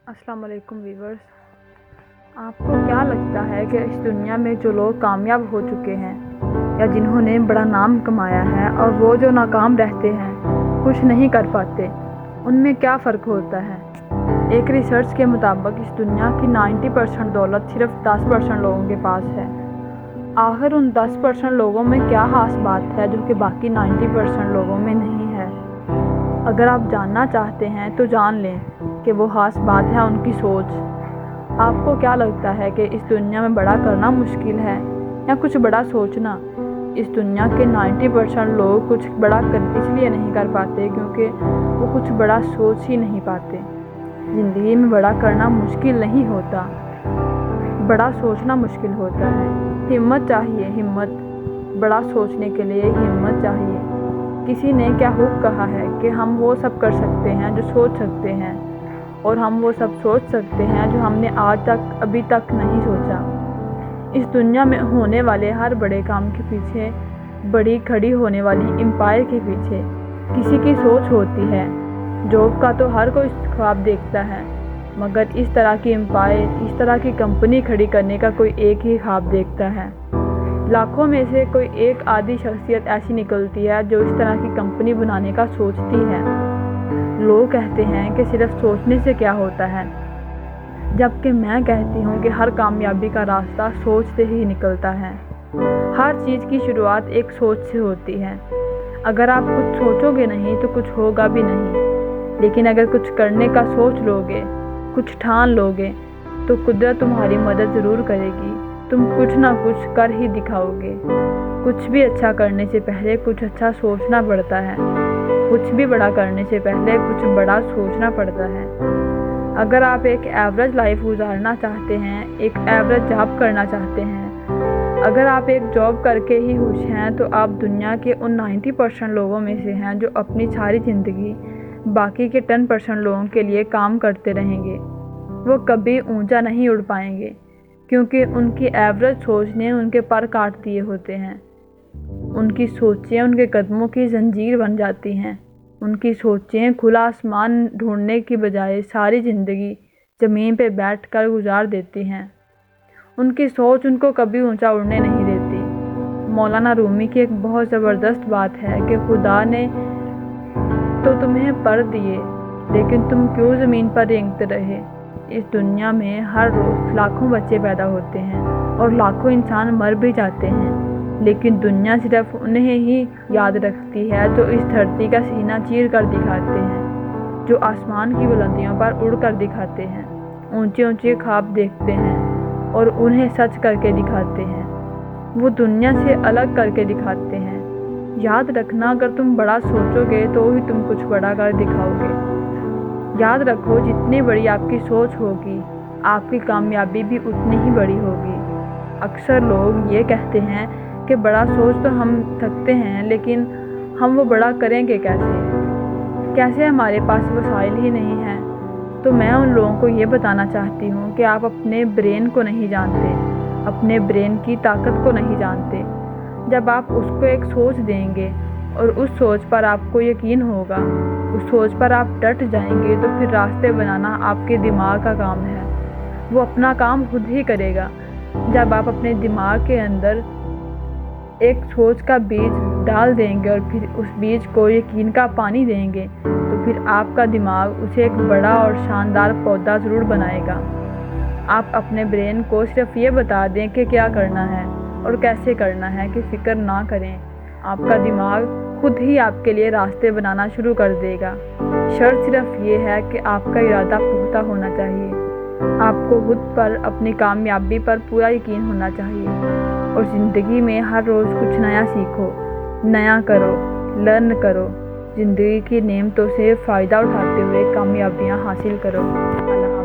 السلام علیکم ویورز، آپ کو کیا لگتا ہے کہ اس دنیا میں جو لوگ کامیاب ہو چکے ہیں یا جنہوں نے بڑا نام کمایا ہے اور وہ جو ناکام رہتے ہیں، کچھ نہیں کر پاتے، ان میں کیا فرق ہوتا ہے؟ ایک ریسرچ کے مطابق اس دنیا کی 90% دولت صرف 10% لوگوں کے پاس ہے۔ آخر ان 10% لوگوں میں کیا خاص بات ہے جو کہ باقی 90% لوگوں میں نہیں ہے؟ اگر آپ جاننا چاہتے ہیں تو جان لیں کہ وہ خاص بات ہے ان کی سوچ۔ آپ کو کیا لگتا ہے کہ اس دنیا میں بڑا کرنا مشکل ہے یا کچھ بڑا سوچنا؟ اس دنیا کے 90% لوگ کچھ بڑا اس لیے نہیں کر پاتے کیونکہ وہ کچھ بڑا سوچ ہی نہیں پاتے۔ زندگی میں بڑا کرنا مشکل نہیں ہوتا، بڑا سوچنا مشکل ہوتا ہے۔ ہمت چاہیے، ہمت، بڑا سوچنے کے لیے ہمت چاہیے۔ کسی نے کیا خوب کہا ہے کہ ہم وہ سب کر سکتے ہیں جو سوچ سکتے ہیں، اور ہم وہ سب سوچ سکتے ہیں جو ہم نے ابھی تک نہیں سوچا۔ اس دنیا میں ہونے والے ہر بڑے کام کے پیچھے، بڑی کھڑی ہونے والی امپائر کے پیچھے کسی کی سوچ ہوتی ہے۔ جاب کا تو ہر کوئی خواب دیکھتا ہے، مگر اس طرح کی امپائر، اس طرح کی کمپنی کھڑی کرنے کا کوئی ایک ہی خواب دیکھتا ہے۔ لاکھوں میں سے کوئی ایک آدھی شخصیت ایسی نکلتی ہے جو اس طرح کی کمپنی بنانے کا سوچتی ہے۔ لوگ کہتے ہیں کہ صرف سوچنے سے کیا ہوتا ہے، جبکہ میں کہتی ہوں کہ ہر کامیابی کا راستہ سوچ سے ہی نکلتا ہے۔ ہر چیز کی شروعات ایک سوچ سے ہوتی ہے۔ اگر آپ کچھ سوچو گے نہیں تو کچھ ہوگا بھی نہیں، لیکن اگر کچھ کرنے کا سوچ لو گے، کچھ ٹھان لو گے، تو قدرت تمہاری مدد ضرور کرے گی۔ تم کچھ نہ کچھ کر ہی دکھاؤ گے۔ کچھ بھی اچھا کرنے سے پہلے کچھ اچھا سوچنا پڑتا ہے، کچھ بھی بڑا کرنے سے پہلے کچھ بڑا سوچنا پڑتا ہے۔ اگر آپ ایک ایوریج لائف گزارنا چاہتے ہیں، ایک ایوریج جاب کرنا چاہتے ہیں، اگر آپ ایک جاب کر کے ہی خوش ہیں، تو آپ دنیا کے ان 90% لوگوں میں سے ہیں جو اپنی ساری زندگی باقی کے 10% لوگوں کے لیے کام کرتے رہیں گے۔ وہ کبھی اونچا نہیں اڑ پائیں گے، کیونکہ ان کی ایوریج سوچ نے ان کے پر کاٹ دیے ہوتے ہیں۔ ان کی سوچیں ان کے قدموں کی زنجیر بن جاتی ہیں۔ ان کی سوچیں کھلا آسمان ڈھونڈنے کی بجائے ساری زندگی زمین پہ بیٹھ کر گزار دیتی ہیں۔ ان کی سوچ ان کو کبھی اونچا اڑنے نہیں دیتی۔ مولانا رومی کی ایک بہت زبردست بات ہے کہ خدا نے تو تمہیں پر دیے، لیکن تم کیوں زمین پر رینگتے رہے؟ اس دنیا میں ہر روز لاکھوں بچے پیدا ہوتے ہیں اور لاکھوں انسان مر بھی جاتے ہیں، لیکن دنیا صرف انہیں ہی یاد رکھتی ہے جو اس دھرتی کا سینہ چیر کر دکھاتے ہیں، جو آسمان کی بلندیوں پر اڑ کر دکھاتے ہیں، اونچے اونچے خواب دیکھتے ہیں اور انہیں سچ کر کے دکھاتے ہیں۔ وہ دنیا سے الگ کر کے دکھاتے ہیں۔ یاد رکھنا، اگر تم بڑا سوچو گے تو ہی تم کچھ بڑا کر دکھاؤ گے۔ یاد رکھو، جتنی بڑی آپ کی سوچ ہوگی، آپ کی کامیابی بھی اتنی ہی بڑی ہوگی۔ اکثر لوگ یہ کہتے ہیں کہ بڑا سوچ تو ہم سکتے ہیں، لیکن ہم وہ بڑا کریں گے کیسے؟ ہمارے پاس وسائل ہی نہیں ہیں۔ تو میں ان لوگوں کو یہ بتانا چاہتی ہوں کہ آپ اپنے برین کو نہیں جانتے، اپنے برین کی طاقت کو نہیں جانتے۔ جب آپ اس کو ایک سوچ دیں گے اور اس سوچ پر آپ کو یقین ہوگا، اس سوچ پر آپ ڈٹ جائیں گے، تو پھر راستے بنانا آپ کے دماغ کا کام ہے۔ وہ اپنا کام خود ہی کرے گا۔ جب آپ اپنے دماغ کے اندر ایک سوچ کا بیج ڈال دیں گے اور پھر اس بیج کو یقین کا پانی دیں گے، تو پھر آپ کا دماغ اسے ایک بڑا اور شاندار پودا ضرور بنائے گا۔ آپ اپنے برین کو صرف یہ بتا دیں کہ کیا کرنا ہے اور کیسے کرنا ہے، کہ فکر نہ کریں، آپ کا دماغ خود ہی آپ کے لیے راستے بنانا شروع کر دے گا۔ شرط صرف یہ ہے کہ آپ کا ارادہ پختہ ہونا چاہیے۔ آپ کو خود پر، اپنی کامیابی پر پورا یقین ہونا چاہیے، اور زندگی میں ہر روز کچھ نیا سیکھو، نیا کرو، لرن کرو، زندگی کی نعمتوں سے فائدہ اٹھاتے ہوئے کامیابیاں حاصل کرو۔ اللہ